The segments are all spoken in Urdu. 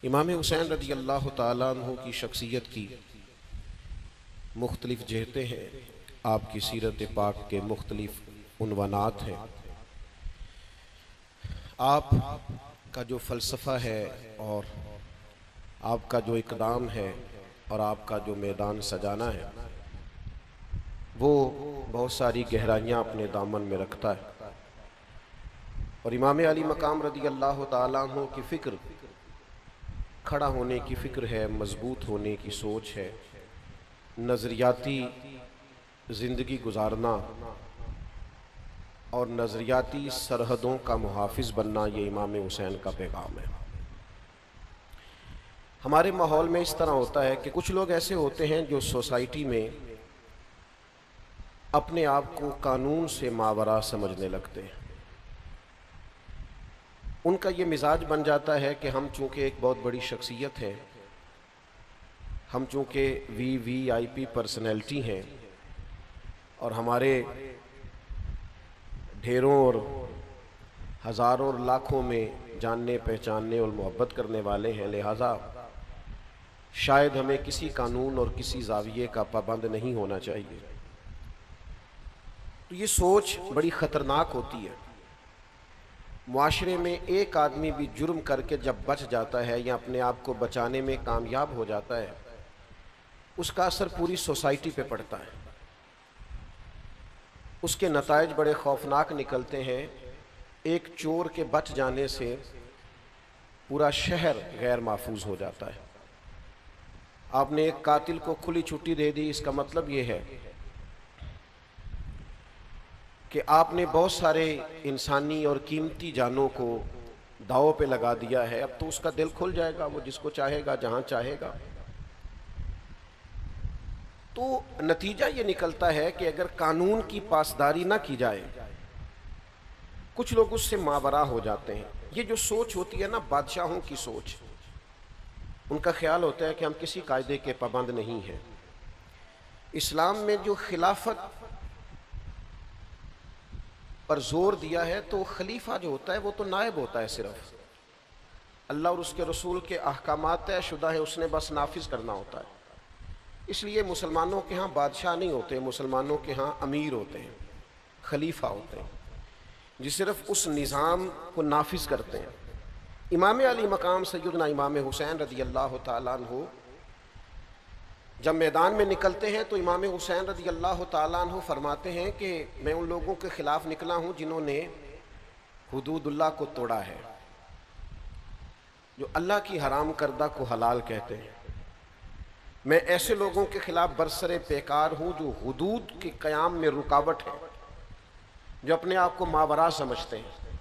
امام حسین رضی اللہ تعالیٰ عنہ کی شخصیت کی مختلف جہتیں ہیں، آپ کی سیرت پاک کے مختلف عنوانات ہیں۔ آپ کا جو فلسفہ ہے اور آپ کا جو اقدام ہے اور آپ کا جو میدان سجانا ہے وہ بہت ساری گہرائیاں اپنے دامن میں رکھتا ہے، اور امام علی مقام رضی اللہ تعالیٰ عنہ کی فکر کھڑا ہونے کی فکر ہے، مضبوط ہونے کی سوچ ہے، نظریاتی زندگی گزارنا اور نظریاتی سرحدوں کا محافظ بننا، یہ امام حسین کا پیغام ہے۔ ہمارے ماحول میں اس طرح ہوتا ہے کہ کچھ لوگ ایسے ہوتے ہیں جو سوسائٹی میں اپنے آپ کو قانون سے ماوراء سمجھنے لگتے ہیں۔ ان کا یہ مزاج بن جاتا ہے کہ ہم چونکہ ایک بہت بڑی شخصیت ہے، ہم چونکہ وی آئی پی پرسنالٹی ہیں، اور ہمارے ڈھیروں اور ہزاروں اور لاکھوں میں جاننے پہچاننے اور محبت کرنے والے ہیں، لہٰذا شاید ہمیں کسی قانون اور کسی زاویے کا پابند نہیں ہونا چاہیے۔ تو یہ سوچ بڑی خطرناک ہوتی ہے۔ معاشرے میں ایک آدمی بھی جرم کر کے جب بچ جاتا ہے یا اپنے آپ کو بچانے میں کامیاب ہو جاتا ہے، اس کا اثر پوری سوسائٹی پہ پڑتا ہے، اس کے نتائج بڑے خوفناک نکلتے ہیں۔ ایک چور کے بچ جانے سے پورا شہر غیر محفوظ ہو جاتا ہے۔ آپ نے ایک قاتل کو کھلی چھٹی دے دی، اس کا مطلب یہ ہے کہ آپ نے بہت سارے انسانی اور قیمتی جانوں کو داؤ پہ لگا دیا ہے۔ اب تو اس کا دل کھل جائے گا، وہ جس کو چاہے گا جہاں چاہے گا۔ تو نتیجہ یہ نکلتا ہے کہ اگر قانون کی پاسداری نہ کی جائے، کچھ لوگ اس سے ماوراء ہو جاتے ہیں۔ یہ جو سوچ ہوتی ہے نا، بادشاہوں کی سوچ، ان کا خیال ہوتا ہے کہ ہم کسی قاعدے کے پابند نہیں ہیں۔ اسلام میں جو خلافت پر زور دیا ہے، تو خلیفہ جو ہوتا ہے وہ تو نائب ہوتا ہے، صرف اللہ اور اس کے رسول کے احکامات طے شدہ ہے، اس نے بس نافذ کرنا ہوتا ہے۔ اس لیے مسلمانوں کے ہاں بادشاہ نہیں ہوتے، مسلمانوں کے ہاں امیر ہوتے ہیں، خلیفہ ہوتے ہیں، جو صرف اس نظام کو نافذ کرتے ہیں۔ امام علی مقام سیدنا امام حسین رضی اللہ تعالیٰ عنہ جب میدان میں نکلتے ہیں تو امام حسین رضی اللہ تعالیٰ عنہ فرماتے ہیں کہ میں ان لوگوں کے خلاف نکلا ہوں جنہوں نے حدود اللہ کو توڑا ہے، جو اللہ کی حرام کردہ کو حلال کہتے ہیں۔ میں ایسے لوگوں کے خلاف برسر پیکار ہوں جو حدود کے قیام میں رکاوٹ ہے، جو اپنے آپ کو ماوراء سمجھتے ہیں۔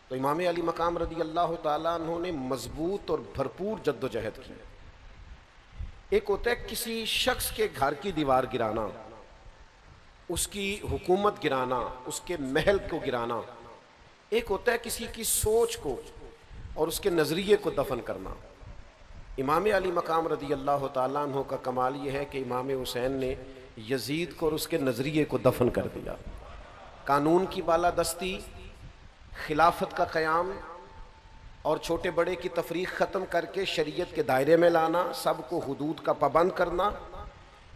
تو امام علی مقام رضی اللہ تعالیٰ عنہ نے مضبوط اور بھرپور جد و جہد کی۔ ایک ہوتا ہے کسی شخص کے گھر کی دیوار گرانا، اس کی حکومت گرانا، اس کے محل کو گرانا۔ ایک ہوتا ہے کسی کی سوچ کو اور اس کے نظریے کو دفن کرنا۔ امام علی مقام رضی اللہ تعالیٰ عنہ کا کمال یہ ہے کہ امام حسین نے یزید کو اور اس کے نظریے کو دفن کر دیا۔ قانون کی بالادستی، خلافت کا قیام اور چھوٹے بڑے کی تفریق ختم کر کے شریعت کے دائرے میں لانا، سب کو حدود کا پابند کرنا،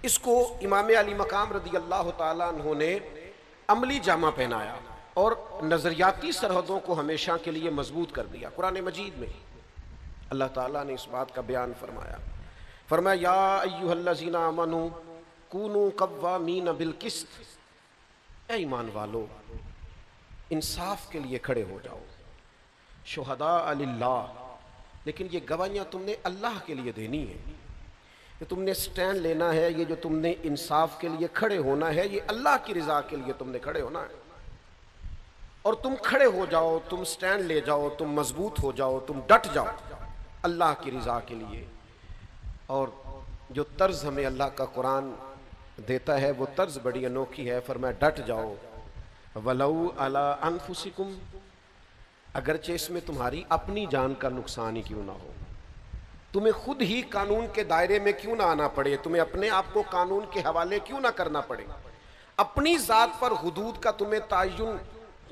اس کو امام علی مقام رضی اللہ تعالیٰ عنہ نے عملی جامہ پہنایا اور نظریاتی سرحدوں کو ہمیشہ کے لیے مضبوط کر دیا۔ قرآن مجید میں اللہ تعالیٰ نے اس بات کا بیان فرمایا یا ایھا الذین آمنوا کونوا قوامین بالقسط، اے ایمان والو انصاف کے لیے کھڑے ہو جاؤ، شہداء للہ، لیکن یہ گواہیاں تم نے اللہ کے لیے دینی ہے، کہ تم نے سٹینڈ لینا ہے، یہ جو تم نے انصاف کے لیے کھڑے ہونا ہے، یہ اللہ کی رضا کے لیے تم نے کھڑے ہونا ہے۔ اور تم کھڑے ہو جاؤ، تم سٹینڈ لے جاؤ، تم مضبوط ہو جاؤ، تم ڈٹ جاؤ اللہ کی رضا کے لیے۔ اور جو طرز ہمیں اللہ کا قرآن دیتا ہے وہ طرز بڑی انوکھی ہے، فرمایا ڈٹ جاؤ، وَلَوْ عَلَىٰ أَنفُسِكُمْ، اگرچہ اس میں تمہاری اپنی جان کا نقصان ہی کیوں نہ ہو، تمہیں خود ہی قانون کے دائرے میں کیوں نہ آنا پڑے، تمہیں اپنے آپ کو قانون کے حوالے کیوں نہ کرنا پڑے، اپنی ذات پر حدود کا تمہیں تعین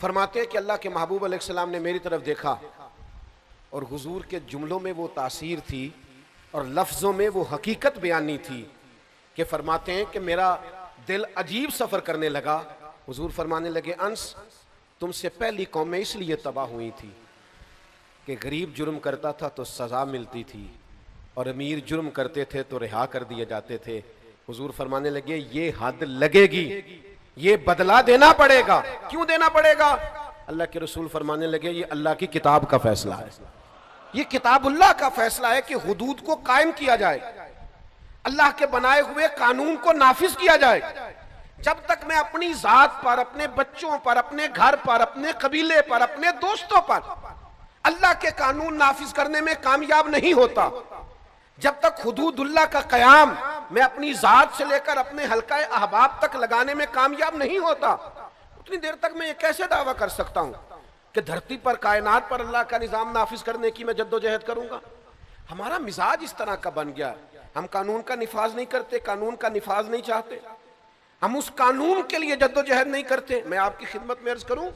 فرماتے ہیں کہ اللہ کے محبوب علیہ السلام نے میری طرف دیکھا اور حضور کے جملوں میں وہ تاثیر تھی اور لفظوں میں وہ حقیقت بیانی تھی کہ فرماتے ہیں کہ میرا دل عجیب سفر کرنے لگا. حضور فرمانے لگے انس تم سے پہلی قومیں اس لیے تباہ ہوئی تھی کہ غریب جرم کرتا تھا تو سزا ملتی تھی اور امیر جرم کرتے تھے تو رہا کر دیے جاتے تھے. حضور فرمانے لگے یہ حد لگے گی, یہ بدلہ دینا پڑے گا. کیوں دینا پڑے گا؟ اللہ کے رسول فرمانے لگے یہ اللہ کی کتاب کا فیصلہ ہے, یہ کتاب اللہ کا فیصلہ ہے کہ حدود کو قائم کیا جائے, اللہ کے بنائے ہوئے قانون کو نافذ کیا جائے. جب تک میں اپنی ذات پر, اپنے بچوں پر, اپنے گھر پر, اپنے قبیلے پر, اپنے دوستوں پر اللہ کے قانون نافذ کرنے میں کامیاب نہیں ہوتا, جب تک حدود اللہ کا قیام میں اپنی ذات سے لے کر اپنے حلقہ احباب تک لگانے میں کامیاب نہیں ہوتا, اتنی دیر تک میں یہ کیسے دعویٰ کر سکتا ہوں کہ دھرتی پر, کائنات پر اللہ کا نظام نافذ کرنے کی میں جد و جہد کروں گا؟ ہمارا مزاج اس طرح کا بن گیا, ہم قانون کا نفاذ نہیں کرتے, قانون کا نفاذ نہیں چاہتے, ہم اس قانون کے لیے جد و جہد نہیں کرتے. میں آپ کی خدمت میں عرض کروں,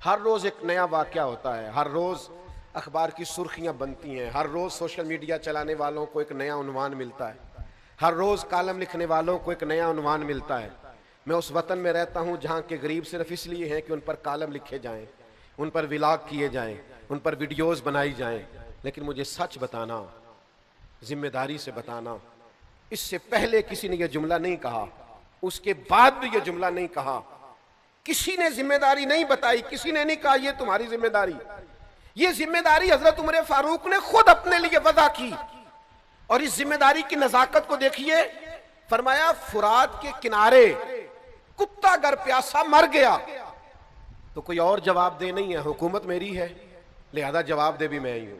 ہر روز ایک نیا واقعہ ہوتا ہے, ہر روز اخبار کی سرخیاں بنتی ہیں, ہر روز سوشل میڈیا چلانے والوں کو ایک نیا عنوان ملتا ہے, ہر روز کالم لکھنے والوں کو ایک نیا عنوان ملتا ہے. میں اس وطن میں رہتا ہوں جہاں کے غریب صرف اس لیے ہیں کہ ان پر کالم لکھے جائیں, ان پر ولاگ کیے جائیں, ان پر ویڈیوز بنائی جائیں. لیکن مجھے سچ بتانا, ذمہ داری سے بتانا, اس سے پہلے کسی نے یہ جملہ نہیں کہا, اس کے بعد بھی یہ جملہ نہیں کہا, کسی نے ذمہ داری نہیں بتائی, کسی نے نہیں کہا یہ تمہاری ذمہ داری. یہ ذمہ داری حضرت عمر فاروق نے خود اپنے لیے وضع کی, اور اس ذمہ داری کی نزاکت کو دیکھیے. فرمایا فرات کے کنارے کتا اگر پیاسا مر گیا تو کوئی اور جواب دے نہیں ہے, حکومت میری ہے لہذا جواب دے بھی میں ہی ہوں.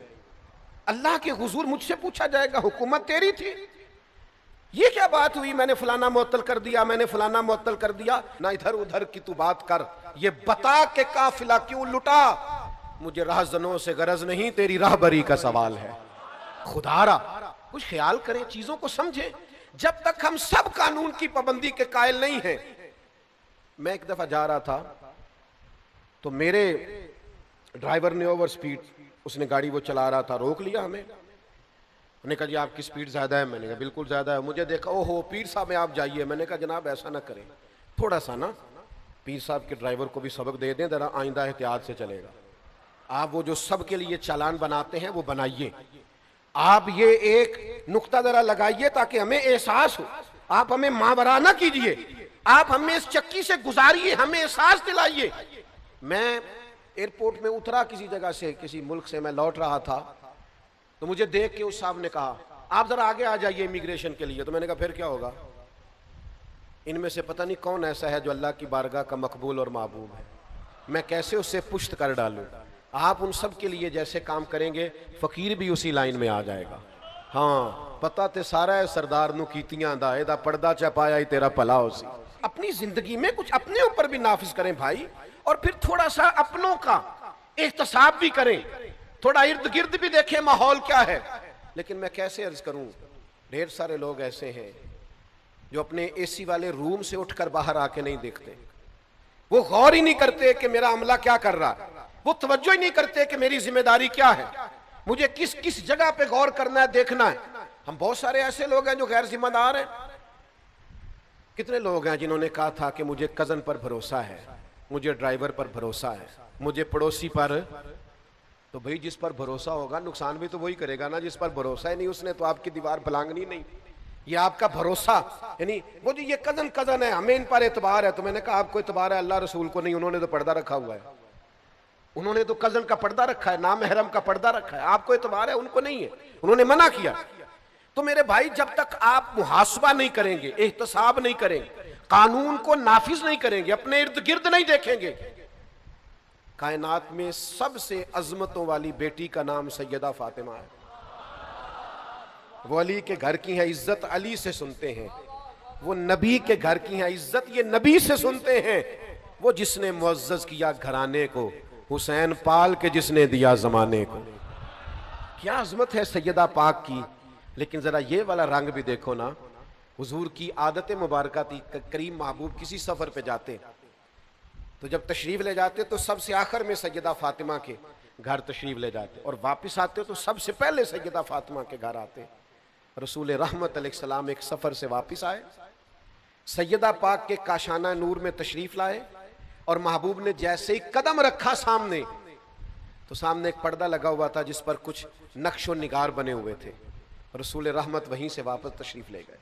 اللہ کے حضور مجھ سے پوچھا جائے گا حکومت تیری تھی, یہ کیا بات ہوئی, میں نے فلانا معطل کر دیا, میں نے فلانا معطل کر دیا. نہ ادھر ادھر کی تو بات کر, یہ بتا کہ قافلہ کیوں لٹا. مجھے راہزنوں سے غرض نہیں, تیری راہبری کا سوال ہے. خدا را کچھ خیال کریں, چیزوں کو سمجھیں. جب تک ہم سب قانون کی پابندی کے قائل نہیں ہیں. میں ایک دفعہ جا رہا تھا تو میرے ڈرائیور نے اوور سپیڈ, اس نے گاڑی وہ چلا رہا تھا, روک لیا ہمیں. انہوں نے کہا جی آپ کی سپیڈ زیادہ ہے. میں نے کہا بالکل زیادہ ہے. مجھے دیکھا اوہو پیر صاحب میں آپ جائیے. میں نے کہا جناب ایسا نہ کریں, تھوڑا سا نا پیر صاحب کے ڈرائیور کو بھی سبق دے دیں, ذرا آئندہ احتیاط سے چلے گا. آپ وہ جو سب کے لیے چالان بناتے ہیں وہ بنائیے, آپ یہ ایک نقطہ ذرا لگائیے تاکہ ہمیں احساس ہو. آپ ہمیں ماورا نہ کیجئے, آپ ہمیں اس چکی سے گزاریے, ہمیں احساس دلائیے. میں ایئرپورٹ میں اترا کسی جگہ سے, کسی ملک سے میں لوٹ رہا تھا, تو مجھے دیکھ کے اس صاحب نے کہا آپ ذرا آگے آ جائیے امیگریشن کے لیے. تو میں نے کہا پھر کیا ہوگا, ان میں سے پتہ نہیں کون ایسا ہے جو اللہ کی بارگاہ کا مقبول اور محبوب ہے, میں کیسے اسے پشت کر ڈالوں. آپ ان سب کے لیے جیسے کام کریں گے فقیر بھی اسی لائن میں آ جائے گا. ہاں پتہ تے سارا ہے سردار نو کیتیاں دا, ایدہ پردہ چپایا ہی تیرا پلا ہو سی. اپنی زندگی میں کچھ اپنے اوپر بھی نافذ کریں بھائی, اور پھر تھوڑا سا اپنوں کا احتساب بھی کریں, تھوڑا ارد گرد بھی دیکھیں ماحول کیا ہے. لیکن میں کیسے عرض کروں, ڈھیر سارے لوگ ایسے ہیں جو اپنے اے سی والے روم سے اٹھ کر باہر آ کے نہیں دیکھتے, وہ غور ہی نہیں کرتے کہ میرا عملہ کیا کر رہا, وہ توجہ ہی نہیں کرتے کہ میری ذمہ داری کیا ہے, مجھے کس کس جگہ پہ غور کرنا ہے, دیکھنا ہے. ہم بہت سارے ایسے لوگ ہیں جو غیر ذمہ دار ہیں. کتنے لوگ ہیں جنہوں نے کہا تھا کہ مجھے کزن پر بھروسہ ہے, مجھے ڈرائیور پر بھروسہ ہے, مجھے پڑوسی پر. تو بھئی جس پر بھروسہ ہوگا نقصان بھی تو وہی کرے گا نا, جس پر بھروسہ ہی نہیں اس نے تو آپ کی دیوار بلانگنی نہیں. یہ آپ کا بھروسہ, یعنی وہ جو یہ کزن ہے ہمیں ان پر اعتبار ہے. تو میں نے کہا آپ کو اعتبار ہے, اللہ رسول کو نہیں, انہوں نے تو پردہ رکھا ہوا ہے, انہوں نے تو کزن کا پردہ رکھا ہے, نامحرم کا پردہ رکھا ہے. آپ کو اعتبار ہے, ان کو نہیں ہے, انہوں نے منع کیا. تو میرے بھائی جب تک آپ محاسبہ نہیں کریں گے, احتساب نہیں کریں گے, قانون کو نافذ نہیں کریں گے, اپنے ارد گرد نہیں دیکھیں گے. کائنات میں سب سے عظمتوں والی بیٹی کا نام سیدہ فاطمہ ہے. وہ علی کے گھر کی ہیں, عزت علی سے سنتے ہیں. وہ نبی کے گھر کی ہیں, عزت یہ نبی سے سنتے ہیں. وہ جس نے معزز کیا گھرانے کو, حسین پال کے جس نے دیا زمانے کو. کیا عظمت ہے سیدہ پاک کی. لیکن ذرا یہ والا رنگ بھی دیکھو نا, حضور کی عادت مبارکہ تھی, کریم محبوب کسی سفر پہ جاتے تو جب تشریف لے جاتے تو سب سے آخر میں سیدہ فاطمہ کے گھر تشریف لے جاتے، اور واپس آتے تو سب سے پہلے سیدہ فاطمہ کے گھر آتے۔ رسول رحمت علیہ السلام ایک سفر سے واپس آئے، سیدہ پاک کے کاشانہ نور میں تشریف لائے، اور محبوب نے جیسے ہی قدم رکھا سامنے تو سامنے ایک پردہ لگا ہوا تھا جس پر کچھ نقش و نگار بنے ہوئے تھے۔ رسول رحمت وہیں سے واپس تشریف لے گئے۔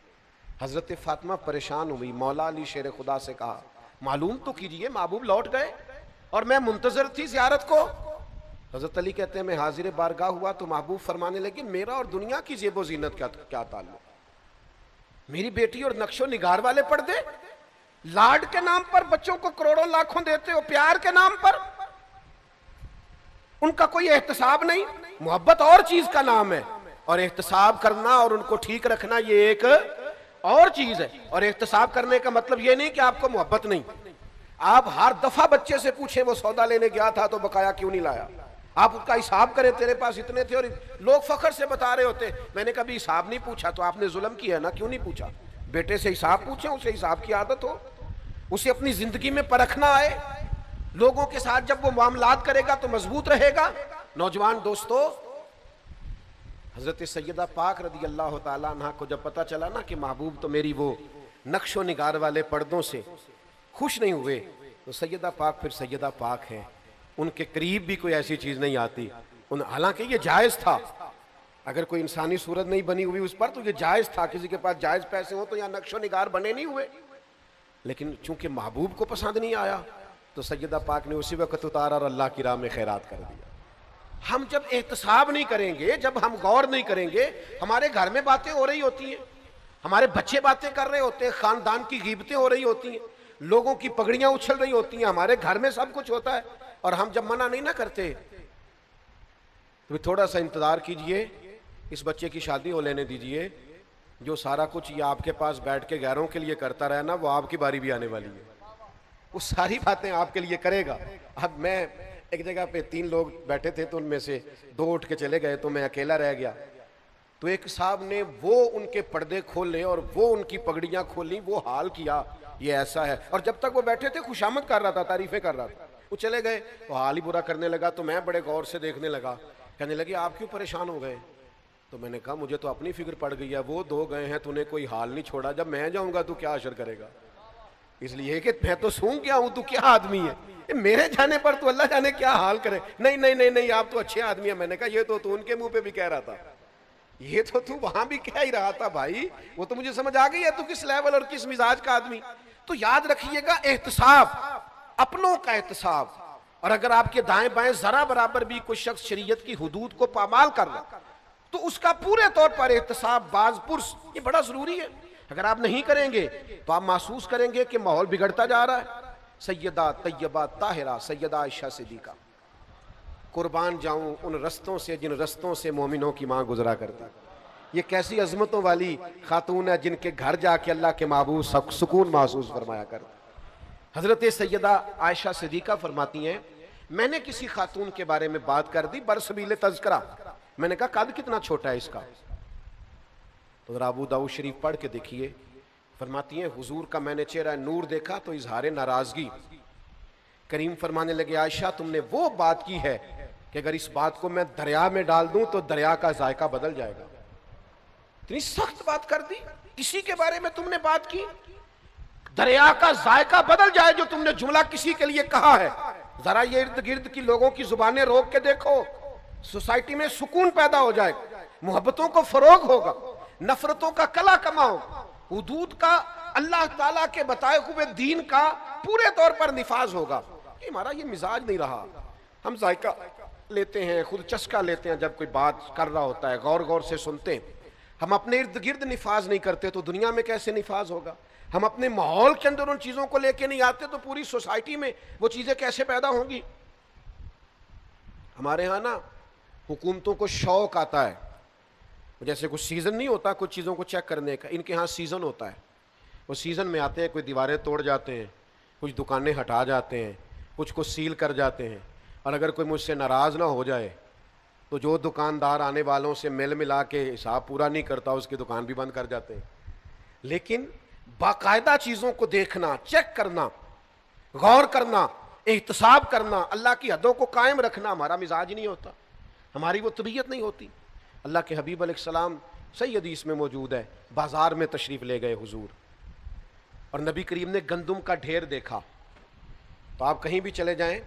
حضرت فاطمہ پریشان ہوئی، مولا علی شیر خدا سے کہا معلوم تو کیجئے محبوب لوٹ گئے اور میں منتظر تھی زیارت کو۔ حضرت علی کہتے ہیں میں حاضر بارگاہ ہوا تو محبوب فرمانے لگے میرا اور دنیا کی زیب و زینت کیا تعلق، میری بیٹی اور نقش و نگار والے پردے، لاڈ کے نام پر بچوں کو کروڑوں لاکھوں دیتے ہو، پیار کے نام پر ان کا کوئی احتساب نہیں۔ محبت اور چیز کا نام ہے، اور احتساب کرنا اور ان کو ٹھیک رکھنا یہ ایک اور چیز ہے۔ اور احتساب کرنے کا مطلب یہ نہیں کہ آپ کو محبت نہیں۔ آپ ہر دفعہ بچے سے پوچھیں وہ سودا لینے گیا تھا تو بقایا کیوں نہیں لایا، آپ اس کا حساب کریں تیرے پاس اتنے تھے، اور لوگ فخر سے بتا رہے ہوتے میں نے کبھی حساب نہیں پوچھا، تو آپ نے ظلم کیا نا، کیوں نہیں پوچھا؟ بیٹے سے حساب پوچھیں، اسے حساب کی عادت ہو، اسے اپنی زندگی میں پرکھنا آئے، لوگوں کے ساتھ جب وہ معاملات کرے گا تو مضبوط رہے گا۔ نوجوان دوستو، حضرت سیدہ پاک رضی اللہ تعالیٰ عنہ کو جب پتا چلا نا کہ محبوب تو میری وہ نقش و نگار والے پردوں سے خوش نہیں ہوئے، تو سیدہ پاک پھر سیدہ پاک ہیں، ان کے قریب بھی کوئی ایسی چیز نہیں آتی۔ حالانکہ یہ جائز تھا، اگر کوئی انسانی صورت نہیں بنی ہوئی اس پر تو یہ جائز تھا، کسی کے پاس جائز پیسے ہوں تو یہاں نقش و نگار بنے نہیں ہوئے، لیکن چونکہ محبوب کو پسند نہیں آیا تو سیدہ پاک نے اسی وقت اتارا اور اللہ کی راہ میں خیرات کر دیا۔ ہم جب احتساب نہیں کریں گے، جب ہم غور نہیں کریں گے، ہمارے گھر میں باتیں ہو رہی ہوتی ہیں، ہمارے بچے باتیں کر رہے ہوتے ہیں، خاندان کی غیبتیں ہو رہی ہوتی ہیں، لوگوں کی پگڑیاں اچھل رہی ہوتی ہیں، ہمارے گھر میں سب کچھ ہوتا ہے، اور ہم جب منع نہیں نہ کرتے تو تھوڑا سا انتظار کیجئے، اس بچے کی شادی ہو لینے دیجئے، جو سارا کچھ یہ آپ کے پاس بیٹھ کے غیروں کے لیے کرتا رہا نا، وہ آپ کی باری بھی آنے والی ہے، وہ ساری باتیں آپ کے لیے کرے گا۔ اب میں ایک جگہ پہ 3 لوگ بیٹھے تھے تو ان میں سے 2 اٹھ کے چلے گئے تو میں اکیلا رہ گیا، تو ایک صاحب نے وہ ان کے پردے کھولے اور وہ ان کی پگڑیاں کھولیں، وہ حال کیا یہ ایسا ہے، اور جب تک وہ بیٹھے تھے خوشامد کر رہا تھا، تعریفیں کر رہا تھا، وہ چلے گئے وہ حال ہی برا کرنے لگا، تو میں بڑے غور سے دیکھنے لگا، کہنے لگے آپ کیوں پریشان ہو گئے؟ تو میں نے کہا مجھے تو اپنی فکر پڑ گئی ہے، وہ 2 گئے ہیں تو نے کوئی حال نہیں چھوڑا، جب میں جاؤں گا تو کیا اشر کرے گا، اس لیے کہ میں تو سونگ گیا ہوں، تو کیا آدمی ہے، میرے جانے پر تو اللہ جانے کیا حال کرے، نہیں نہیں نہیں نہیں آپ تو اچھے آدمی ہیں۔ میں نے کہا یہ تو ان کے منہ پہ بھی کہہ رہا تھا، یہ تو وہاں بھی کہہ ہی رہا تھا بھائی، وہ تو مجھے سمجھ آ گئی ہے تو کس لیول اور کس مزاج کا آدمی۔ تو یاد رکھیے گا احتساب، اپنوں کا احتساب، اور اگر آپ کے دائیں بائیں ذرا برابر بھی کوئی شخص شریعت کی حدود کو پامال کر رہا تو اس کا پورے طور پر احتساب باز پرس یہ بڑا ضروری ہے۔ اگر آپ نہیں کریں گے تو آپ محسوس کریں گے کہ ماحول بگڑتا جا رہا ہے۔ سیدہ طیبہ طاہرہ سیدہ عائشہ صدیقہ، قربان جاؤں ان رستوں سے جن رستوں سے مومنوں کی ماں گزرا کرتی، یہ کیسی عظمتوں والی خاتون ہے جن کے گھر جا کے اللہ کے محبوب سکون محسوس فرمایا کر۔ حضرت سیدہ عائشہ صدیقہ فرماتی ہیں میں نے کسی خاتون کے بارے میں بات کر دی برسبیل تذکرہ، میں نے کہا قد کتنا چھوٹا ہے اس کا، تو ذرا ابو داؤد شریف پڑھ کے دیکھیے، فرماتی ہیں حضور کا میں نے چہرہ نور دیکھا تو اظہار ناراضگی، کریم فرمانے لگے عائشہ تم نے وہ بات کی ہے کہ اگر اس بات کو میں دریا میں ڈال دوں تو دریا کا ذائقہ بدل جائے گا۔ اتنی سخت بات کر دی، کسی کے بارے میں تم نے بات کی دریا کا ذائقہ بدل جائے، جو تم نے جملہ کسی کے لیے کہا ہے۔ ذرا یہ ارد گرد کی لوگوں کی زبانیں روک کے دیکھو، سوسائٹی میں سکون پیدا ہو جائے، محبتوں کو فروغ ہوگا، نفرتوں کا کلا کماؤ، حدود کا اللہ تعالیٰ کے بتائے ہوئے دین کا پورے طور پر نفاذ ہوگا۔ کہ ہمارا یہ مزاج نہیں رہا، ہم ذائقہ لیتے ہیں، خود چسکا لیتے ہیں، جب کوئی بات کر رہا ہوتا ہے غور غور سے سنتے ہیں، ہم اپنے ارد گرد نفاذ نہیں کرتے تو دنیا میں کیسے نفاذ ہوگا؟ ہم اپنے ماحول کے اندر ان چیزوں کو لے کے نہیں آتے تو پوری سوسائٹی میں وہ چیزیں کیسے پیدا ہوں گی؟ ہمارے ہاں نا حکومتوں کو شوق آتا ہے، جیسے کچھ سیزن نہیں ہوتا کچھ چیزوں کو چیک کرنے کا، ان کے ہاں سیزن ہوتا ہے، وہ سیزن میں آتے ہیں، کوئی دیواریں توڑ جاتے ہیں، کچھ دکانیں ہٹا جاتے ہیں، کچھ کو سیل کر جاتے ہیں، اور اگر کوئی مجھ سے ناراض نہ ہو جائے تو جو دکاندار آنے والوں سے مل ملا کے حساب پورا نہیں کرتا اس کی دکان بھی بند کر جاتے ہیں۔ لیکن باقاعدہ چیزوں کو دیکھنا، چیک کرنا، غور کرنا، احتساب کرنا, اللہ کی حدوں کو قائم رکھنا ہمارا مزاج نہیں ہوتا, ہماری وہ طبیعت نہیں ہوتی. اللہ کے حبیب علیہ السلام صحیح حدیث میں موجود ہے, بازار میں تشریف لے گئے حضور, اور نبی کریم نے گندم کا ڈھیر دیکھا. تو آپ کہیں بھی چلے جائیں,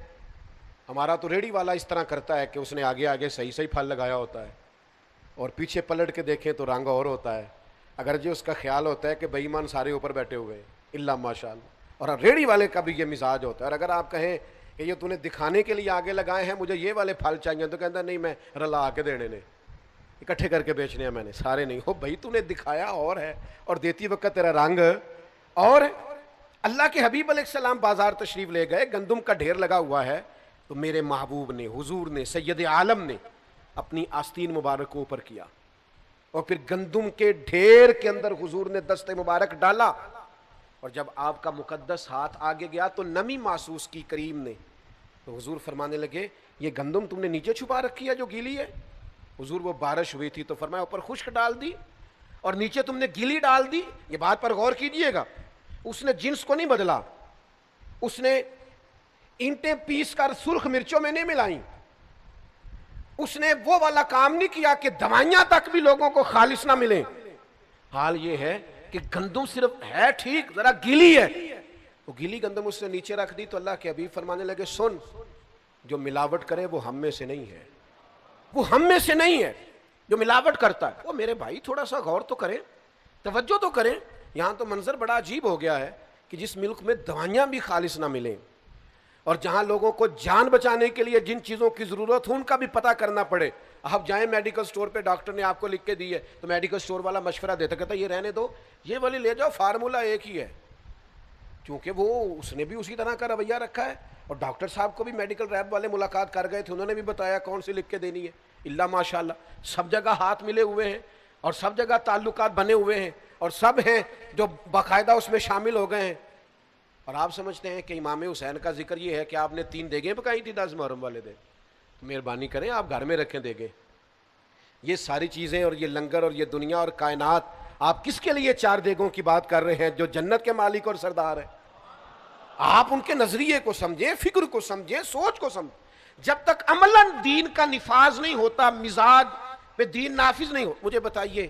ہمارا تو ریڑھی والا اس طرح کرتا ہے کہ اس نے آگے آگے صحیح صحیح پھل لگایا ہوتا ہے, اور پیچھے پلٹ کے دیکھیں تو رنگ اور ہوتا ہے. اگر جو اس کا خیال ہوتا ہے کہ بے ایمان سارے اوپر بیٹھے ہوئے الا ماشاء اللہ, اور ریڑھی والے کا بھی یہ مزاج ہوتا ہے. اور اگر آپ کہیں کہ یہ تو نے دکھانے کے لیے آگے لگائے ہیں, مجھے یہ والے پھل چاہیے, تو کہتا نہیں, میں رلا کے دینے نے, اکٹھے کر کے بیچنے ہیں میں نے, سارے نہیں. ہو بھائی تو نے دکھایا اور ہے, اور دیتی وقت تیرا رنگ اور. اللہ کے حبیب علیہ السلام بازار تشریف لے گئے, گندم کا ڈھیر لگا ہوا ہے, تو میرے محبوب نے, حضور نے, سید عالم نے اپنی آستین مبارک کو اوپر کیا, اور پھر گندم کے ڈھیر کے اندر حضور نے دست مبارک ڈالا, اور جب آپ کا مقدس ہاتھ آگے گیا تو نمی محسوس کی کریم نے. تو حضور فرمانے لگے, یہ گندم تم نے نیچے چھپا رکھی ہے جو گیلی ہے؟ حضور وہ بارش ہوئی تھی تو فرمایا اوپر خشک ڈال دی اور نیچے تم نے گیلی ڈال دی. یہ بات پر غور کیجئے گا, اس نے جنس کو نہیں بدلا, اس نے اینٹیں پیس کر سرخ مرچوں میں نہیں ملائیں, اس نے وہ والا کام نہیں کیا کہ دوائیاں تک بھی لوگوں کو خالص نہ ملیں. حال یہ ہے کہ گندم صرف ہے ٹھیک, ذرا گیلی ہے, وہ گیلی گندم اس نے نیچے رکھ دی. تو اللہ کے حبیب فرمانے لگے, سن, جو ملاوٹ کرے وہ ہم میں سے نہیں ہے, وہ ہم میں سے نہیں ہے جو ملاوٹ کرتا ہے. وہ میرے بھائی تھوڑا سا غور تو کریں, توجہ تو کریں. یہاں تو منظر بڑا عجیب ہو گیا ہے کہ جس ملک میں دوائیاں بھی خالص نہ ملیں, اور جہاں لوگوں کو جان بچانے کے لیے جن چیزوں کی ضرورت ہو ان کا بھی پتہ کرنا پڑے. آپ جائیں میڈیکل سٹور پہ, ڈاکٹر نے آپ کو لکھ کے دی ہے, تو میڈیکل سٹور والا مشورہ دیتا, کہتا یہ رہنے دو, یہ والی لے جاؤ, فارمولہ ایک ہی ہے, کیونکہ وہ اس نے بھی اسی طرح کا رویہ رکھا ہے. اور ڈاکٹر صاحب کو بھی میڈیکل ریپ والے ملاقات کر گئے تھے, انہوں نے بھی بتایا کون سی لکھ کے دینی ہے. اللہ ماشاء اللہ, سب جگہ ہاتھ ملے ہوئے ہیں, اور سب جگہ تعلقات بنے ہوئے ہیں, اور سب ہیں جو باقاعدہ اس میں شامل ہو گئے ہیں. اور آپ سمجھتے ہیں کہ امام حسین کا ذکر یہ ہے کہ آپ نے 3 دیگیں پکائی تھی 10 محرم والے دن, تو مہربانی کریں آپ گھر میں رکھیں دیگیں. یہ ساری چیزیں اور یہ لنگر اور یہ دنیا اور کائنات, آپ کس کے لیے 4 دیگوں کی بات کر رہے ہیں جو جنت کے مالک اور سردار ہیں. آپ ان کے نظریے کو سمجھیں, فکر کو سمجھیں, سوچ کو سمجھیں. جب تک عملاً دین کا نفاذ نہیں ہوتا, مزاج پہ دین نافذ نہیں ہو. مجھے بتائیے,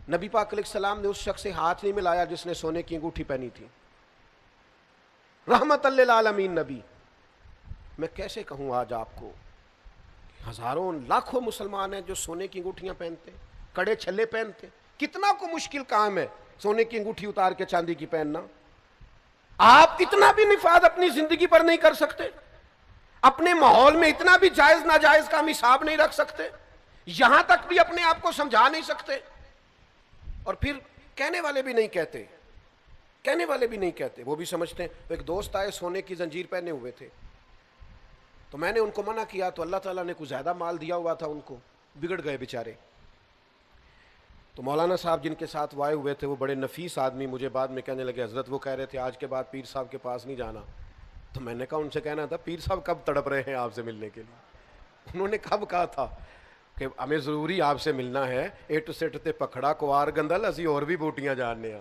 نبی پاک علیہ السلام نے اس شخص سے ہاتھ نہیں ملایا جس نے سونے کی انگوٹھی پہنی تھی, رحمت للعالمین نبی. میں کیسے کہوں آج آپ کو, ہزاروں لاکھوں مسلمان ہیں جو سونے کی انگوٹھیاں پہنتے, کڑے چھلے پہنتے. کتنا کو مشکل کام ہے سونے کی انگوٹھی اتار کے چاندی کی پہننا. آپ اتنا بھی نفاذ اپنی زندگی پر نہیں کر سکتے, اپنے ماحول میں اتنا بھی جائز ناجائز کا ہم حساب نہیں رکھ سکتے, یہاں تک بھی اپنے آپ کو سمجھا نہیں سکتے. اور پھر کہنے والے بھی نہیں کہتے, کہنے والے بھی نہیں کہتے, وہ بھی سمجھتے ہیں. ایک دوست آئے سونے کی زنجیر پہنے ہوئے تھے, تو میں نے ان کو منع کیا, تو اللہ تعالیٰ نے کچھ زیادہ مال دیا ہوا تھا ان کو, بگڑ گئے بیچارے. تو مولانا صاحب جن کے ساتھ وائے ہوئے تھے وہ بڑے نفیس آدمی, مجھے بعد میں کہنے لگے, حضرت وہ کہہ رہے تھے آج کے بعد پیر صاحب کے پاس نہیں جانا. تو میں نے کہا ان سے کہنا تھا پیر صاحب کب تڑپ رہے ہیں آپ سے ملنے کے لیے. انہوں نے کب کہا تھا کہ ہمیں ضروری آپ سے ملنا ہے, ایٹ سیٹ تے پکھڑا کوار گندل اسی اور بھی بوٹیاں جاننے ہیں.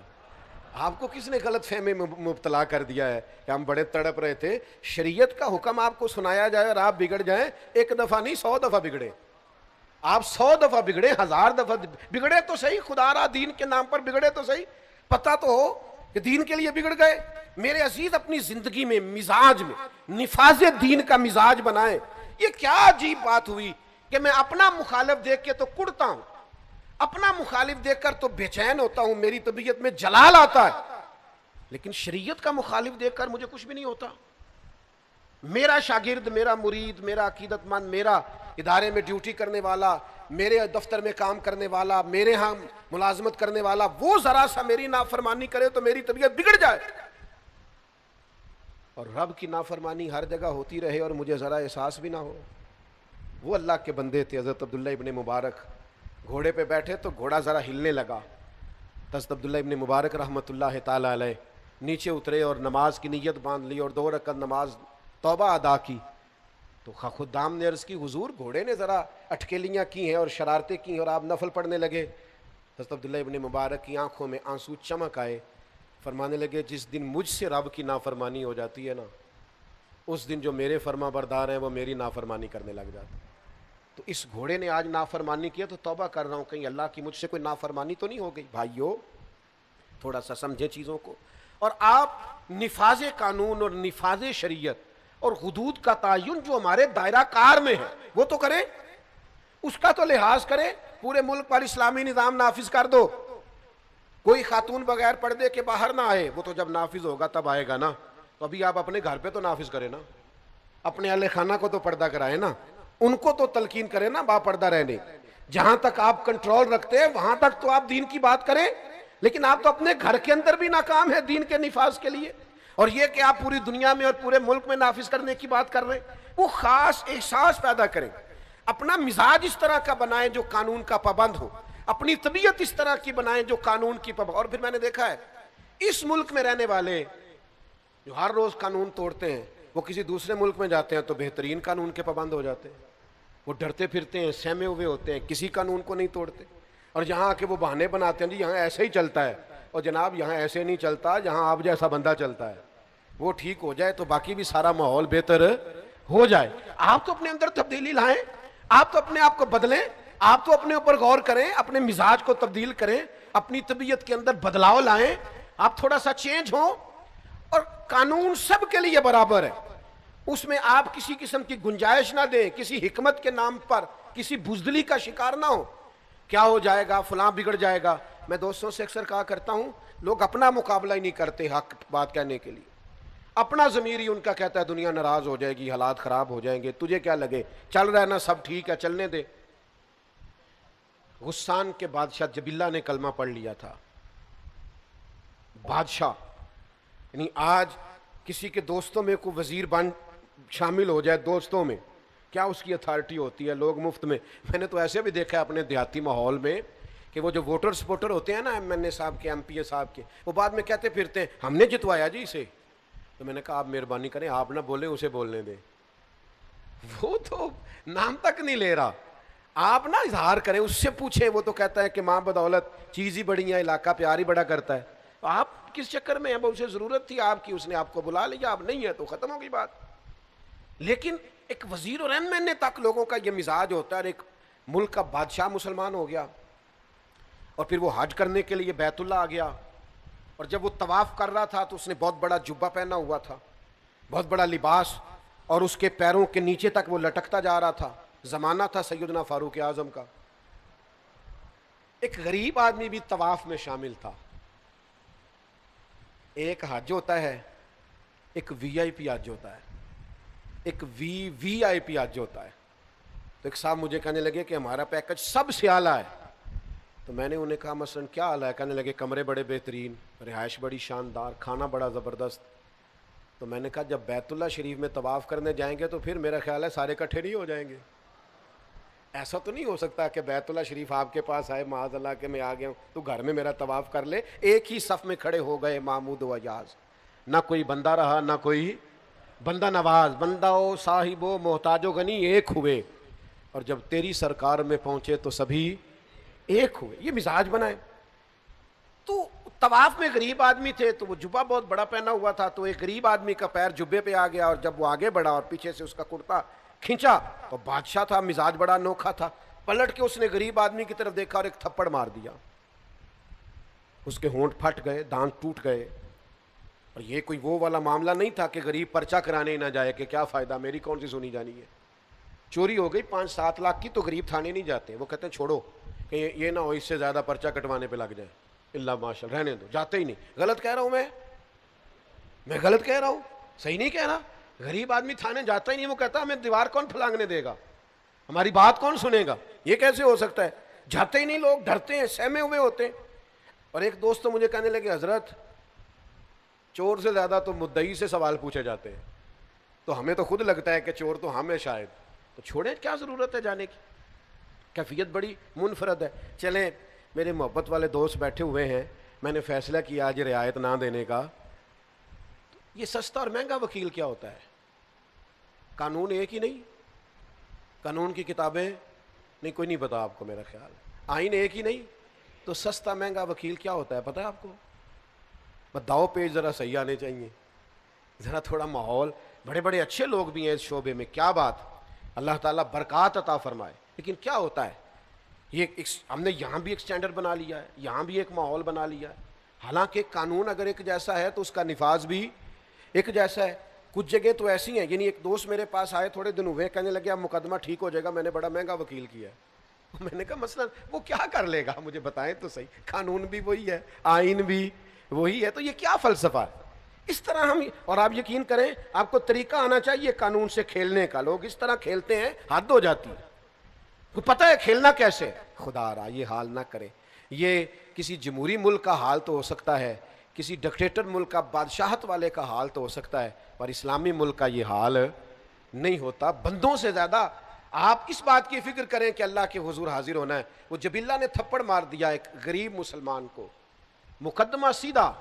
آپ کو کس نے غلط فہمی میں مبتلا کر دیا ہے کہ ہم بڑے تڑپ رہے تھے. شریعت کا حکم آپ کو سنایا جائے اور آپ بگڑ جائیں, ایک دفعہ نہیں 100 دفعہ بگڑے. آپ 100 دفعہ بگڑے, 1000 دفعہ بگڑے تو صحیح, خدا را دین کے نام پر بگڑے تو صحیح, پتہ تو ہو کہ دین کے لیے بگڑ گئے. میرے عزیز, اپنی زندگی میں مزاج میں نفاذ دین کا مزاج بنائیں. یہ کیا عجیب بات ہوئی کہ میں اپنا مخالف دیکھ کے تو کڑتا ہوں, اپنا مخالف دیکھ کر تو بے چین ہوتا ہوں, میری طبیعت میں جلال آتا ہے, لیکن شریعت کا مخالف دیکھ کر مجھے کچھ بھی نہیں ہوتا. میرا شاگرد, میرا مرید, میرا عقیدت مند, میرا ادارے میں ڈیوٹی کرنے والا, میرے دفتر میں کام کرنے والا, میرے ہاں ملازمت کرنے والا, وہ ذرا سا میری نافرمانی کرے تو میری طبیعت بگڑ جائے. اور رب کی نافرمانی ہر جگہ ہوتی رہے اور مجھے ذرا احساس بھی نہ ہو. وہ اللہ کے بندے تھے, حضرت عبداللہ ابن مبارک گھوڑے پہ بیٹھے تو گھوڑا ذرا ہلنے لگا. حضرت عبداللہ ابن مبارک رحمۃ اللہ تعالی علیہ نیچے اترے اور نماز کی نیت باندھ لی اور 2 رکعت نماز توبہ ادا کی. تو خدام نے عرض کی, حضور گھوڑے نے ذرا اٹکیلیاں کی ہیں اور شرارتیں کی ہیں اور آپ نفل پڑھنے لگے. حضرت عبداللہ ابن مبارک کی آنکھوں میں آنسو چمک آئے, فرمانے لگے جس دن مجھ سے رب کی نافرمانی ہو جاتی ہے نا, اس دن جو میرے فرما بردار ہیں وہ میری نافرمانی کرنے لگ جاتے. تو اس گھوڑے نے آج نافرمانی کیا تو توبہ کر رہا ہوں کہیں اللہ کی مجھ سے کوئی نافرمانی تو نہیں ہو گئی. بھائیو تھوڑا سا سمجھے چیزوں کو. اور آپ نفاذ قانون اور نفاذ شریعت اور حدود کا تعین جو ہمارے دائرہ کار میں ہے وہ تو کریں, اس کا تو لحاظ کریں. پورے ملک پر اسلامی نظام نافذ کر دو, کوئی خاتون بغیر پردے کے باہر نہ آئے. وہ تو جب نافذ ہوگا تب آئے گا نا. تو ابھی آپ اپنے گھر پہ تو نافذ کریں نا, اپنے اہل خانہ کو تو پردہ کرائیں نا, ان کو تو تلقین کریں نا با پردہ رہنے. جہاں تک آپ کنٹرول رکھتے ہیں وہاں تک تو آپ دین کی بات کریں, لیکن آپ تو اپنے گھر کے اندر بھی ناکام ہے دین کے نفاذ کے لیے. اور یہ کہ آپ پوری دنیا میں اور پورے ملک میں نافذ کرنے کی بات کر رہے ہیں. وہ خاص احساس پیدا کریں, اپنا مزاج اس طرح کا بنائیں جو قانون کا پابند ہو, اپنی طبیعت اس طرح کی بنائیں جو قانون کی پابند. اور پھر میں نے دیکھا ہے اس ملک میں رہنے والے جو ہر روز قانون توڑتے ہیں وہ کسی دوسرے ملک میں جاتے ہیں تو بہترین قانون کے پابند ہو جاتے ہیں. وہ ڈرتے پھرتے ہیں, سہمے ہوئے ہوتے ہیں, کسی قانون کو نہیں توڑتے. اور جہاں آ کے وہ بہانے بناتے ہیں جی یہاں ایسے ہی چلتا ہے, اور جناب یہاں ایسے نہیں چلتا, جہاں آپ جیسا بندہ چلتا ہے. وہ ٹھیک ہو جائے تو باقی بھی سارا ماحول بہتر ہو جائے. آپ تو اپنے اندر تبدیلی لائیں, آپ تو اپنے آپ کو بدلیں, آپ تو اپنے اوپر غور کریں, اپنے مزاج کو تبدیل کریں, اپنی طبیعت کے اندر بدلاؤ لائیں, آپ تھوڑا سا چینج ہوں. اور قانون سب کے لیے برابر ہے, اس میں آپ کسی قسم کی گنجائش نہ دیں, کسی حکمت کے نام پر کسی بزدلی کا شکار نہ ہو. کیا ہو جائے گا, فلاں بگڑ جائے گا. میں دوستوں سے اکثر کہا کرتا ہوں لوگ اپنا مقابلہ ہی نہیں کرتے حق بات کہنے کے لیے. اپنا ضمیر ہی ان کا کہتا ہے دنیا ناراض ہو جائے گی, حالات خراب ہو جائیں گے, تجھے کیا لگے, چل رہا ہے نا سب ٹھیک ہے چلنے دے. غسان کے بادشاہ جبیلہ نے کلمہ پڑھ لیا تھا. بادشاہ یعنی آج کسی کے دوستوں میں کوئی وزیر بن شامل ہو جائے دوستوں میں, کیا اس کی اتھارٹی ہوتی ہے؟ لوگ مفت میں. میں نے تو ایسے بھی دیکھا ہے اپنے دیہاتی ماحول میں کہ وہ جو ووٹر سپورٹر ہوتے ہیں نا ایم این اے صاحب کے, ایم پی اے صاحب کے, وہ بعد میں کہتے پھرتے ہیں ہم نے جتوایا جی اسے. تو میں نے کہا آپ مہربانی کریں, آپ نہ بولیں اسے بولنے دیں, وہ تو نام تک نہیں لے رہا. آپ نہ اظہار کریں, اس سے پوچھیں. وہ تو کہتا ہے کہ ماں بدولت چیز ہی بڑی ہے, علاقہ پیار ہی بڑا کرتا ہے. آپ کس چکر میں ہیں؟ اسے ضرورت تھی آپ کی, اس نے آپ کو بلا لیا, آپ نہیں ہے تو ختم ہوگی بات. لیکن ایک وزیر اور ایم این اے تک لوگوں کا یہ مزاج ہوتا ہے. ایک ملک کا بادشاہ مسلمان ہو گیا اور پھر وہ حج کرنے کے لیے بیت اللہ آ گیا, اور جب وہ طواف کر رہا تھا تو اس نے بہت بڑا جبہ پہنا ہوا تھا, بہت بڑا لباس, اور اس کے پیروں کے نیچے تک وہ لٹکتا جا رہا تھا. زمانہ تھا سیدنا فاروق اعظم کا. ایک غریب آدمی بھی طواف میں شامل تھا. ایک حج ہوتا ہے, ایک وی آئی پی حج ہوتا ہے, ایک وی آئی پی حج ہوتا ہے. تو ایک صاحب مجھے کہنے لگے کہ ہمارا پیکج سب سے اعلیٰ ہے. تو میں نے انہیں کہا مثلاً کیا اعلیٰ ہے؟ کہنے لگے کمرے بڑے بہترین, رہائش بڑی شاندار, کھانا بڑا زبردست. تو میں نے کہا جب بیت اللہ شریف میں طواف کرنے جائیں گے تو پھر میرا خیال ہے سارے اکٹھے نہیں ہو جائیں گے. ایسا تو نہیں ہو سکتا کہ بیت اللہ شریف آپ کے پاس آئے معاذ اللہ کہ میں آ گیا ہوں تو گھر میں میرا طواف کر لے. ایک ہی صف میں کھڑے ہو گئے محمود و ایاز, نہ کوئی بندہ رہا نہ کوئی بندہ نواز, بندہ و صاحب و محتاج و غنی ایک ہوئے, اور جب تیری سرکار میں پہنچے تو سبھی ایک ہوئے. یہ مزاج بنائے. تو طواف میں غریب آدمی تھے تو وہ جبہ بہت بڑا پہنا ہوا تھا, تو ایک غریب آدمی کا پیر جبے پہ آ گیا, اور جب وہ آگے بڑھا اور پیچھے سے اس کا کرتا کھینچا تو بادشاہ تھا, مزاج بڑا انوکھا تھا, پلٹ کے اس نے غریب آدمی کی طرف دیکھا اور ایک تھپڑ مار دیا. اس کے ہونٹ پھٹ گئے, دانت ٹوٹ گئے. اور یہ کوئی وہ والا معاملہ نہیں تھا کہ غریب پرچہ کرانے ہی نہ جائے کہ کیا فائدہ, میری کون سی سنی جانی ہے. چوری ہو گئی 5-7 لاکھ کی تو غریب تھانے نہیں جاتے, وہ کہتے ہیں چھوڑو کہ یہ نہ ہو اس سے زیادہ پرچہ کٹوانے پہ لگ جائے, اللہ ماشاء اللہ رہنے دو, جاتے ہی نہیں. غلط کہہ رہا ہوں میں غلط کہہ رہا ہوں, صحیح نہیں کہہ رہا. غریب آدمی تھانے جاتا ہی نہیں, وہ کہتا ہمیں دیوار کون پھلانگنے دے گا, ہماری بات کون سنے گا. یہ کیسے ہو سکتا ہے؟ جاتے ہی نہیں لوگ, ڈرتے ہیں, سہمے ہوئے ہوتے ہیں. اور ایک دوست تو مجھے کہنے لگے حضرت چور سے زیادہ تو مدعی سے سوال پوچھے جاتے ہیں, تو ہمیں تو خود لگتا ہے کہ چور تو ہم ہیں شاید, تو چھوڑیں, کیا ضرورت ہے جانے کی. کیفیت بڑی منفرد ہے. چلیں میرے محبت والے دوست بیٹھے ہوئے ہیں, میں نے فیصلہ کیا آج رعایت نہ دینے کا. یہ سستا اور مہنگا وکیل کیا ہوتا ہے؟ قانون ایک ہی نہیں, قانون کی کتابیں نہیں, کوئی نہیں پتا آپ کو, میرا خیال آئین ایک ہی نہیں, تو سستا مہنگا وکیل کیا ہوتا ہے پتہ ہے آپ کو؟ بتاؤ پیج ذرا صحیح آنے چاہیے, ذرا تھوڑا ماحول بڑے بڑے اچھے لوگ بھی ہیں اس شعبے میں، کیا بات، اللہ تعالیٰ برکات عطا فرمائے. لیکن کیا ہوتا ہے، یہ ہم نے یہاں بھی ایک سٹینڈرڈ بنا لیا ہے، یہاں بھی ایک ماحول بنا لیا ہے. حالانکہ قانون اگر ایک جیسا ہے تو اس کا نفاذ بھی ایک جیسا ہے. کچھ جگہ تو ایسی ہیں، یعنی ایک دوست میرے پاس آئے تھوڑے دن ہوئے، کہنے لگے اب مقدمہ ٹھیک ہو جائے گا، میں نے بڑا مہنگا وکیل کیا ہے. میں نے کہا مثلا وہ کیا کر لے گا، مجھے بتائیں تو صحیح، قانون بھی وہی ہے، آئین بھی وہی ہے، تو یہ کیا فلسفہ ہے. اس طرح ہم، اور آپ یقین کریں آپ کو طریقہ آنا چاہیے قانون سے کھیلنے کا. لوگ اس طرح کھیلتے ہیں حد ہو جاتی ہے. کو پتہ ہے کھیلنا کیسے، خدا را یہ حال نہ کرے. یہ کسی جمہوری ملک کا حال تو ہو سکتا ہے، کسی ڈکٹیٹر ملک کا، بادشاہت والے کا حال تو ہو سکتا ہے، پر اسلامی ملک کا یہ حال نہیں ہوتا. بندوں سے زیادہ آپ اس بات کی فکر کریں کہ اللہ کے حضور حاضر ہونا ہے. وہ جبیلہ نے تھپڑ مار دیا ایک غریب مسلمان کو، مقدمہ سیدھا،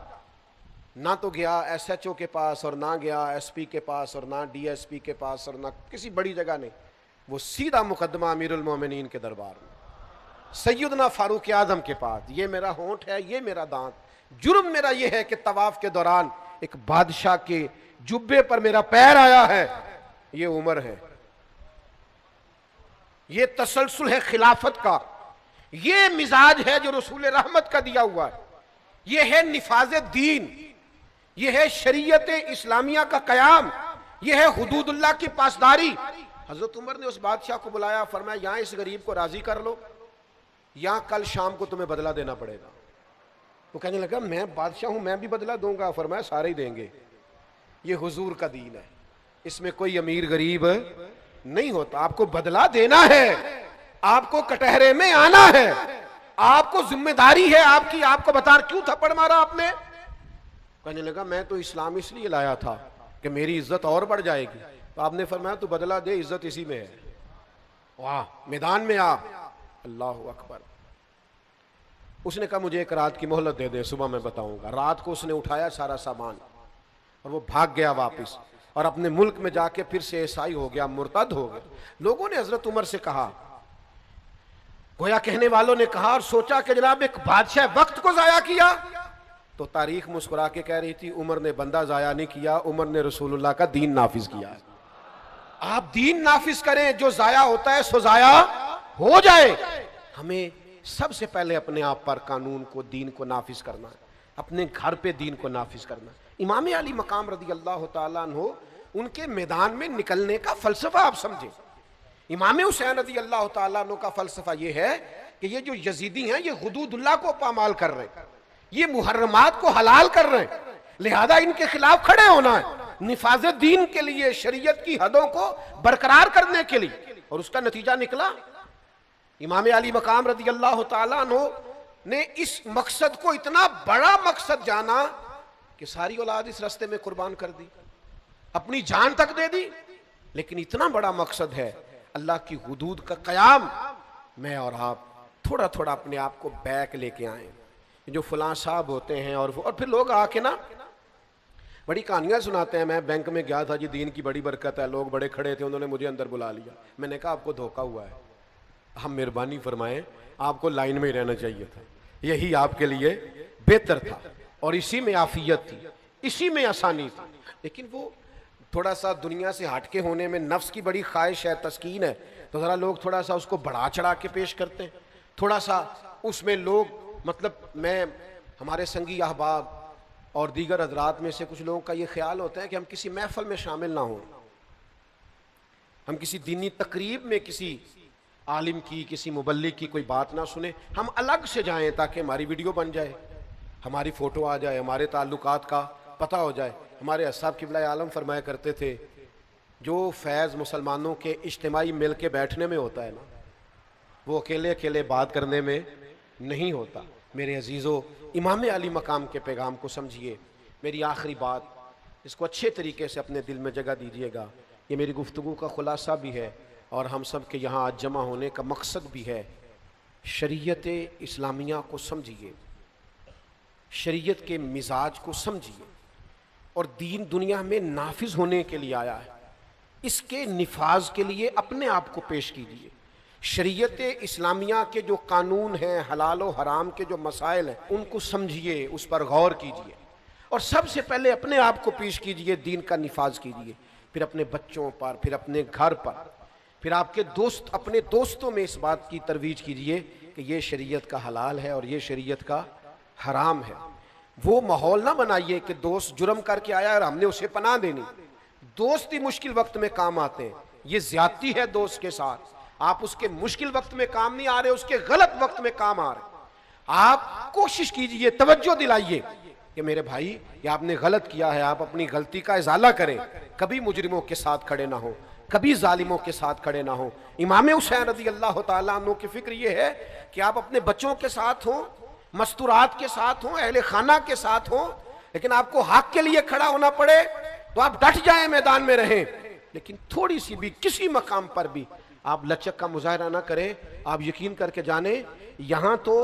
نہ تو گیا ایس ایچ او کے پاس اور نہ گیا ایس پی کے پاس اور نہ ڈی ایس پی کے پاس اور نہ کسی بڑی جگہ نہیں، وہ سیدھا مقدمہ امیر المومنین کے دربار میں، سیدنا فاروق اعظم کے پاس. یہ میرا ہونٹ ہے، یہ میرا دانت، جرم میرا یہ ہے کہ طواف کے دوران ایک بادشاہ کے جبے پر میرا پیر آیا ہے. یہ عمر ہے، یہ تسلسل ہے خلافت کا، یہ مزاج ہے جو رسول رحمت کا دیا ہوا ہے، یہ ہے نفاذ دین، یہ ہے شریعت اسلامیہ کا قیام، یہ ہے حدود اللہ کی پاسداری. حضرت عمر نے اس بادشاہ کو بلایا، فرمایا یہاں اس غریب کو راضی کر لو، یہاں کل شام کو تمہیں بدلہ دینا پڑے گا. وہ کہنے لگا میں بادشاہ ہوں، میں بھی بدلہ دوں گا. فرمایا سارے ہی دیں گے. یہ حضور کا دین ہے، اس میں کوئی امیر غریب نہیں ہوتا. آپ کو بدلہ دینا ہے، آپ کو کٹہرے میں آنا ہے، آپ کو ذمہ داری ہے آپ کی. آپ کو بتا کیوں تھپڑ مارا آپ نے؟ کہنے لگا میں تو اسلام اس لیے لایا تھا کہ میری عزت اور بڑھ جائے گی. تو آپ نے فرمایا تو بدلہ دے، عزت اسی میں ہے. واہ، میدان میں آپ، اللہ اکبر. اس نے کہا مجھے ایک رات کی مہلت دے دے، صبح میں بتاؤں گا. رات کو اس نے اٹھایا سارا سامان اور وہ بھاگ گیا واپس، اور اپنے ملک میں جا کے پھر سے عیسائی ہو گیا، مرتد ہو گیا. لوگوں نے حضرت عمر سے کہا، گویا کہنے والوں نے کہا اور سوچا کہ جناب ایک بادشاہ وقت کو ضائع کیا. تو تاریخ مسکرا کے کہہ رہی تھی عمر نے بندہ ضائع نہیں کیا، عمر نے رسول اللہ کا دین نافذ کیا ہے. آپ دین نافذ کریں، جو ضائع ہوتا ہے سو ضائع ہو جائے. ہمیں سب سے پہلے اپنے آپ پر قانون کو، دین کو نافذ کرنا ہے، اپنے گھر پہ دین کو نافذ کرنا ہے. امام علی مقام رضی اللہ تعالیٰ عنہ، ان کے میدان میں نکلنے کا فلسفہ آپ سمجھیں. امام حسین رضی اللہ تعالیٰ عنہ کا فلسفہ یہ ہے کہ یہ جو یزیدی ہیں یہ حدود اللہ کو پامال کر رہے ہیں، یہ محرمات کو حلال کر رہے ہیں، لہذا ان کے خلاف کھڑے ہونا ہے نفاذ دین کے لیے، شریعت کی حدوں کو برقرار کرنے کے لیے. اور اس کا نتیجہ نکلا، امام علی مقام رضی اللہ تعالیٰ عنہ نے اس مقصد کو اتنا بڑا مقصد جانا کہ ساری اولاد اس راستے میں قربان کر دی، اپنی جان تک دے دی. لیکن اتنا بڑا مقصد ہے اللہ کی حدود کا قیام. میں اور آپ تھوڑا تھوڑا اپنے آپ کو بیک لے کے آئیں. جو فلاں صاحب ہوتے ہیں اور پھر لوگ آ کے نا بڑی کہانیاں سناتے ہیں. میں بینک میں گیا تھا جی، دین کی بڑی برکت ہے، لوگ بڑے کھڑے تھے، انہوں نے مجھے اندر بلا لیا. میں نے کہا آپ کو دھوکہ ہوا ہے، ہم مہربانی فرمائیں، آپ کو لائن میں ہی رہنا چاہیے تھا، یہی آپ کے لیے بہتر تھا، اور اسی میں عافیت تھی، اسی میں آسانی تھی. لیکن وہ تھوڑا سا دنیا سے ہٹ کے ہونے میں نفس کی بڑی خواہش ہے، تسکین ہے، تو ذرا لوگ تھوڑا سا اس کو بڑھا چڑھا کے پیش کرتے ہیں. تھوڑا سا اس میں لوگ، مطلب میں، ہمارے سنگی احباب اور دیگر حضرات میں سے کچھ لوگوں کا یہ خیال ہوتا ہے کہ ہم کسی محفل میں شامل نہ ہوں، ہم کسی دینی تقریب میں کسی عالم کی، کسی مبلغ کی کوئی بات نہ سنیں، ہم الگ سے جائیں تاکہ ہماری ویڈیو بن جائے، ہماری فوٹو آ جائے، ہمارے تعلقات کا پتہ ہو جائے. ہمارے اصحاب قبلہ عالم فرمایا کرتے تھے جو فیض مسلمانوں کے اجتماعی مل کے بیٹھنے میں ہوتا ہے نا، وہ اکیلے اکیلے بات کرنے میں نہیں ہوتا. میرے عزیزو، امام علی مقام کے پیغام کو سمجھیے. میری آخری بات، اس کو اچھے طریقے سے اپنے دل میں جگہ دیجیے گا. یہ میری گفتگو کا خلاصہ بھی ہے اور ہم سب کے یہاں آج جمع ہونے کا مقصد بھی ہے. شریعت اسلامیہ کو سمجھیے، شریعت کے مزاج کو سمجھیے، اور دین دنیا میں نافذ ہونے کے لیے آیا ہے. اس کے نفاذ کے لیے اپنے آپ کو پیش کیجیے. شریعت اسلامیہ کے جو قانون ہیں، حلال و حرام کے جو مسائل ہیں، ان کو سمجھیے، اس پر غور کیجیے، اور سب سے پہلے اپنے آپ کو پیش کیجیے، دین کا نفاذ کیجیے. پھر اپنے بچوں پر، پھر اپنے گھر پر، پھر آپ کے دوست، اپنے دوستوں میں اس بات کی ترویج کیجئے کہ یہ شریعت کا حلال ہے اور یہ شریعت کا حرام ہے۔ وہ ماحول نہ بنائیے کہ دوست جرم کر کے آیا اور ہم نے اسے پناہ دینی۔ دوست ہی مشکل وقت میں کام آتے ہیں، یہ زیادتی ہے دوست کے ساتھ۔ آپ اس کے مشکل وقت میں کام نہیں آ رہے، اس کے غلط وقت میں کام آ رہے۔ آپ کوشش کیجئے، توجہ دلائیے کہ میرے بھائی یہ آپ نے غلط کیا ہے، آپ اپنی غلطی کا ازالہ کریں، کبھی مجرموں کے ساتھ کھڑے نہ ہوں، کبھی ظالموں کے ساتھ کھڑے نہ ہوں۔ امام حسین رضی اللہ تعالیٰ عنہ کی فکر یہ ہے کہ آپ اپنے بچوں کے ساتھ ہوں، مستورات کے ساتھ ہوں، اہل خانہ کے ساتھ ہوں، لیکن آپ کو حق کے لیے کھڑا ہونا پڑے تو آپ ڈٹ جائیں، میدان میں رہیں، لیکن تھوڑی سی بھی کسی مقام پر بھی آپ لچک کا مظاہرہ نہ کریں۔ آپ یقین کر کے جانیں یہاں تو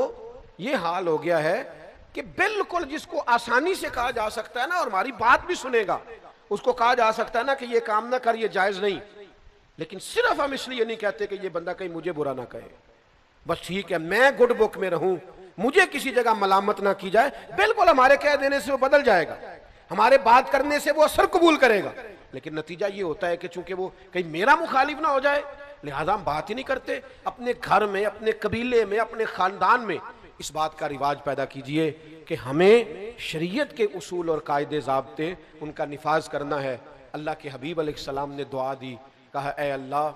یہ حال ہو گیا ہے کہ بالکل جس کو آسانی سے کہا جا سکتا ہے نا اور ہماری بات بھی سنے گا، اس کو کہا جا سکتا ہے نا کہ یہ کام نہ کر، یہ جائز نہیں، لیکن صرف ہم اس لیے نہیں کہتے کہ یہ بندہ کہیں مجھے برا نہ کہے، بس ٹھیک ہے میں گڈ بک میں رہوں، مجھے کسی جگہ ملامت نہ کی جائے۔ بالکل ہمارے کہہ دینے سے وہ بدل جائے گا، ہمارے بات کرنے سے وہ اثر قبول کرے گا، لیکن نتیجہ یہ ہوتا ہے کہ چونکہ وہ کہیں میرا مخالف نہ ہو جائے لہذا ہم بات ہی نہیں کرتے۔ اپنے گھر میں، اپنے قبیلے میں، اپنے خاندان میں اس بات کا رواج پیدا کیجئے کہ ہمیں شریعت کے اصول اور قاعدے ضابطے ان کا نفاذ کرنا ہے۔ اللہ کے حبیب علیہ السلام نے دعا دی، کہا اے اللہ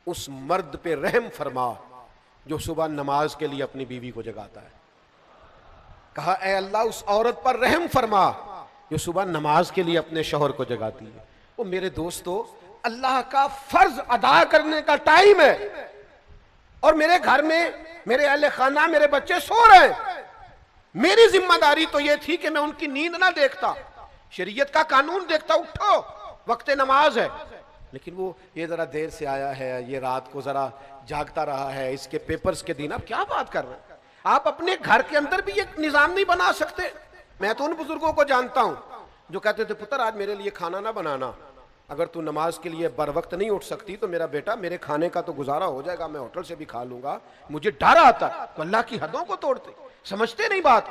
اس مرد پہ رحم فرما جو صبح نماز کے لیے اپنی بیوی کو جگاتا ہے، کہا اے اللہ اس عورت پر رحم فرما جو صبح نماز کے لیے اپنے شوہر کو جگاتی ہے۔ وہ میرے دوستو اللہ کا فرض ادا کرنے کا ٹائم ہے، اور میرے گھر میں میرے اہل خانہ، میرے بچے سو رہے ہیں، میری ذمہ داری تو یہ تھی کہ میں ان کی نیند نہ دیکھتا، شریعت کا قانون دیکھتا، اٹھو وقت نماز ہے، لیکن وہ یہ ذرا دیر سے آیا ہے، یہ رات کو ذرا جاگتا رہا ہے، اس کے پیپرز کے دن۔ آپ کیا بات کر رہے ہیں؟ آپ اپنے گھر کے اندر بھی ایک نظام نہیں بنا سکتے؟ میں تو ان بزرگوں کو جانتا ہوں جو کہتے تھے پتر آج میرے لیے کھانا نہ بنانا، اگر تو نماز کے لیے بر وقت نہیں اٹھ سکتی تو میرا بیٹا میرے کھانے کا تو گزارا ہو جائے گا، میں ہوٹل سے بھی کھا لوں گا، مجھے ڈر آتا۔ تو اللہ کی حدوں کو توڑتے، سمجھتے نہیں بات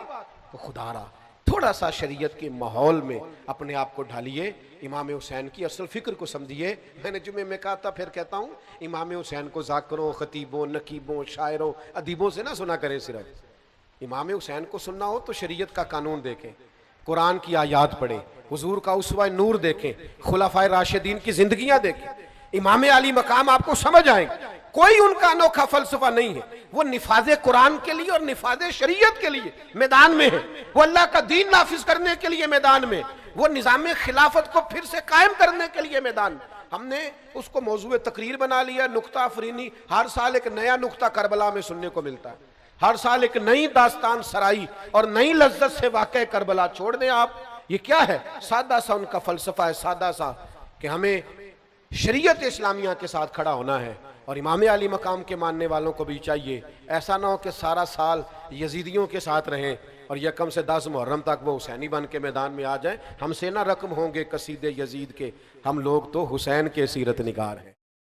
تو خدا را تھوڑا سا شریعت کے ماحول میں اپنے آپ کو ڈھالیے، امام حسین کی اصل فکر کو سمجھیے۔ میں نے جمعے میں کہا تھا، پھر کہتا ہوں، امام حسین کو ذاکروں، خطیبوں، نقیبوں، شاعروں، ادیبوں سے نہ سنا کریں، صرف امام حسین کو سننا ہو تو شریعت کا قانون دیکھیں، قرآن کی آیات پڑھیں، حضور کا اسوہ نور دیکھیں، خلفائے راشدین کی زندگیاں دیکھیں، امام علی مقام آپ کو سمجھ آئیں گے۔ کوئی ان کا انوکھا فلسفہ نہیں ہے، وہ نفاذ قرآن کے لیے اور نفاذ شریعت کے لیے میدان میں ہے، وہ اللہ کا دین نافذ کرنے کے لیے میدان میں، وہ نظام خلافت کو پھر سے قائم کرنے کے لیے میدان میں۔ ہم نے اس کو موضوع تقریر بنا لیا، نکتہ افرینی، ہر سال ایک نیا نکتہ کربلا میں سننے کو ملتا ہے، ہر سال ایک نئی داستان سرائی اور نئی لذت سے واقع کربلا۔ چھوڑ دیں آپ، یہ کیا ہے؟ سادہ سا ان کا فلسفہ ہے، سادہ سا کہ ہمیں شریعت اسلامیہ کے ساتھ کھڑا ہونا ہے، اور امام علی مقام کے ماننے والوں کو بھی چاہیے ایسا نہ ہو کہ سارا سال یزیدیوں کے ساتھ رہیں اور یکم سے 10 محرم تک وہ حسینی بن کے میدان میں آ جائیں۔ ہم سے نہ رقم ہوں گے قصیدے یزید کے، ہم لوگ تو حسین کے سیرت نگار ہیں۔